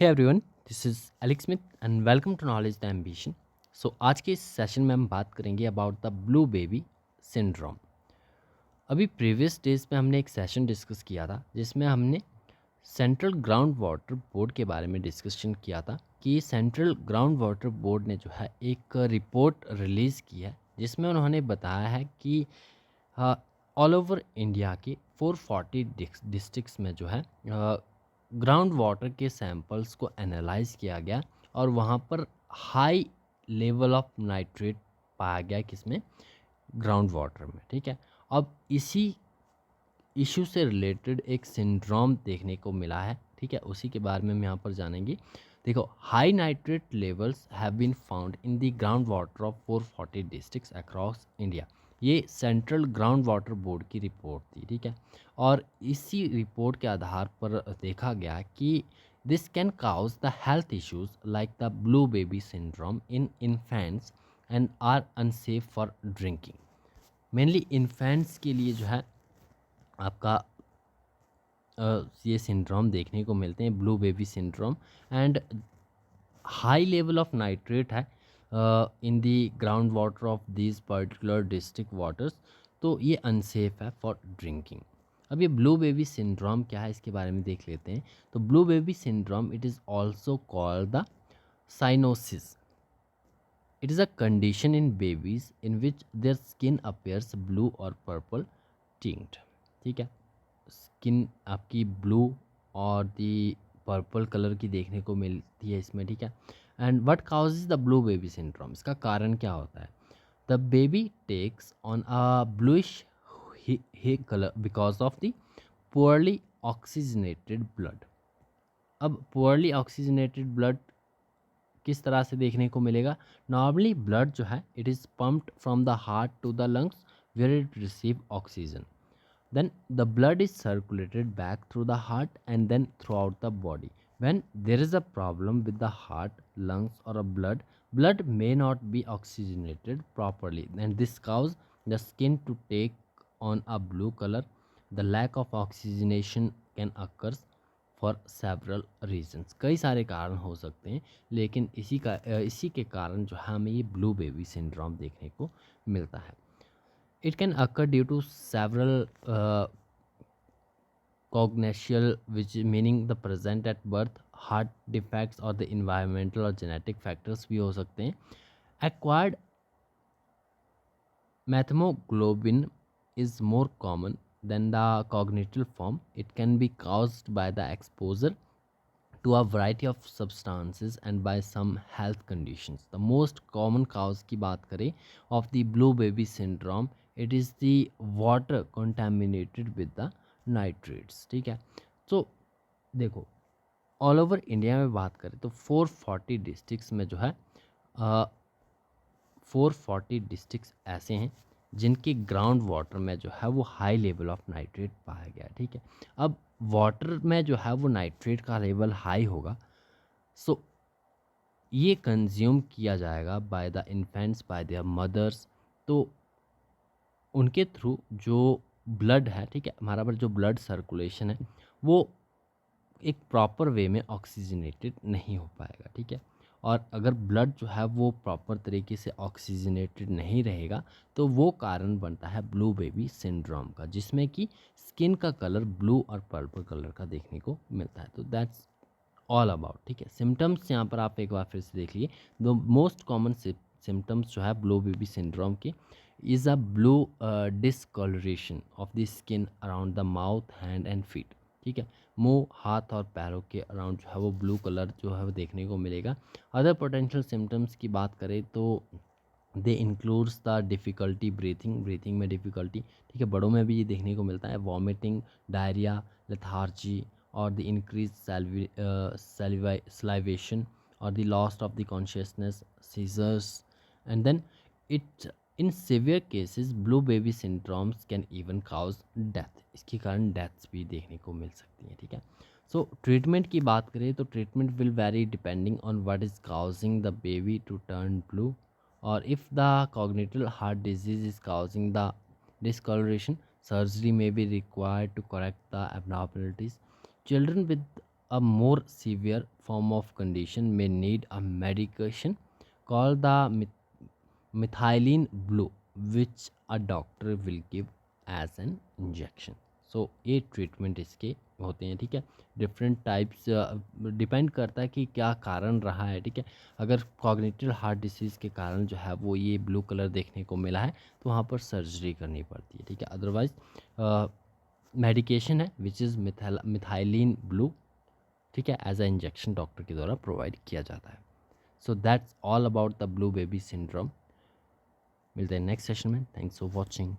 Hey everyone, this is Alex Smith and welcome to knowledge the ambition. So आज के इस session में हम बात करेंगे about the blue baby syndrome. अभी प्रीवियस डेज पे हमने एक सेशन डिस्कस किया था जिसमें हमने सेंट्रल ग्राउंड वाटर बोर्ड के बारे में डिस्कशन किया था कि सेंट्रल ग्राउंड वाटर बोर्ड ने जो है एक रिपोर्ट रिलीज़ की है जिसमें उन्होंने बताया है कि ऑल ओवर इंडिया के 440 डिस्ट्रिक्ट्स में जो है ग्राउंड वाटर के सैंपल्स को एनालाइज किया गया और वहाँ पर हाई लेवल ऑफ नाइट्रेट पाया गया किसमें, ग्राउंड वाटर में। ठीक है, अब इसी इशू से रिलेटेड एक सिंड्रोम देखने को मिला है। ठीक है, उसी के बारे में हम यहाँ पर जानेंगे। देखो, high nitrate levels have been found in the ground water of 440 districts across India. ये सेंट्रल ग्राउंड वाटर बोर्ड की रिपोर्ट थी। ठीक है, और इसी रिपोर्ट के आधार पर देखा गया कि this can cause the health issues like the blue baby syndrome in infants and are unsafe for drinking. Mainly infants के लिए जो है आपका ये सिंड्रोम देखने को मिलते हैं, blue baby syndrome. And high level of nitrate है in the ground water of this particular district waters, तो ये अनसेफ है फॉर ड्रिंकिंग। अब ये ब्लू बेबी सिंड्रोम क्या है इसके बारे में देख लेते हैं। तो blue baby syndrome it is also called the cyanosis. It is a condition in babies in which their skin appears blue और पर्पल टिंट। ठीक है, स्किन आपकी ब्लू और दी पर्पल कलर की देखने को मिलती है इसमें। ठीक है, and what causes the blue baby syndrome, इसका कारण क्या होता है। The baby takes on a bluish colour because of the poorly oxygenated blood. अब पुअरली ऑक्सीजनेटेड ब्लड किस तरह से देखने को मिलेगा। नॉर्मली ब्लड जो है it is pumped from the heart to the lungs where it receive oxygen, then the blood is circulated back through the heart and then throughout the body. When there is a problem with the heart, lungs or a blood may not be oxygenated properly and this cause the skin to take on a blue color. The lack of oxygenation can occur for several reasons, कई सारे कारण हो सकते हैं, लेकिन इसी के कारण जो है हमें ये ब्लू बेबी सिंड्रोम देखने को मिलता है। It can occur due to several congenital, which meaning the present at birth, heart defects or the environmental or genetic factors भी हो सकते हैं। Acquired methemoglobin is more common than the congenital form. It can be caused by the exposure to a variety of substances and by some health conditions. The most common cause की बात करें of the blue baby syndrome, it is the water contaminated with the nitrates। ठीक है, तो देखो all over India में बात करें तो 440 डिस्ट्रिक्ट्स में जो है 440 डिस्ट्रिक्ट्स ऐसे हैं जिनके ग्राउंड वाटर में जो है वो हाई लेवल ऑफ नाइट्रेट पाया गया। ठीक है, अब वाटर में जो है वो नाइट्रेट का लेवल हाई होगा, सो ये कंज्यूम किया जाएगा by the infants, by their mothers. तो उनके थ्रू जो ब्लड है, ठीक है, हमारा पर जो ब्लड सर्कुलेशन है वो एक प्रॉपर वे में ऑक्सीजनेटेड नहीं हो पाएगा। ठीक है, और अगर ब्लड जो है वो प्रॉपर तरीके से ऑक्सीजनेटेड नहीं रहेगा तो वो कारण बनता है ब्लू बेबी सिंड्रोम का, जिसमें कि स्किन का कलर ब्लू और पर्पल कलर का देखने को मिलता है। तो दैट्स ऑल अबाउट। ठीक है, सिम्टम्स यहाँ पर आप एक बार फिर से देख लिए। द मोस्ट कॉमन सिम्टम्स जो है ब्लू बेबी सिंड्रोम के is a blue discoloration of the skin around the mouth, hand and feet. ठीक है, मुंह, हाथ और पैरों के अराउंड जो है वो ब्लू कलर जो है वो देखने को मिलेगा। अदर पोटेंशियल सिम्टम्स की बात करें तो दे इंक्लूड्स द डिफ़िकल्टी ब्रीथिंग में डिफ़िकल्टी। ठीक है, बड़ों में भी ये देखने को मिलता है। वॉमिटिंग, डायरिया, लेथार्जी और द इंक्रीज सलाइवेशन और the loss of the consciousness, seizures and then it in severe cases blue baby syndromes can even cause death. इसके कारण डेथ्स भी देखने को मिल सकती हैं। ठीक है, सो ट्रीटमेंट की बात करें तो treatment will vary depending on what is causing the baby to turn blue, or if the congenital heart disease is causing the discoloration, surgery may be required to correct the abnormalities. Children with a more severe form of condition may need a medication called the methylene blue, which a doctor will give as an injection. So ये treatment इसके होते हैं, ठीक है। Different types depend करता है कि क्या कारण रहा है, ठीक है। अगर कॉग्निटिव हार्ट डिसीज़ के कारण जो है वो ये ब्लू कलर देखने को मिला है तो वहाँ पर सर्जरी करनी पड़ती है, ठीक है। अदरवाइज मेडिकेशन है विच इज़ मिथाइलिन ब्लू, ठीक है, एज अ इंजेक्शन डॉक्टर के द्वारा प्रोवाइड किया जाता है। So that's all about the blue baby syndrome. मिलते हैं नेक्स्ट सेशन में। Thanks for watching.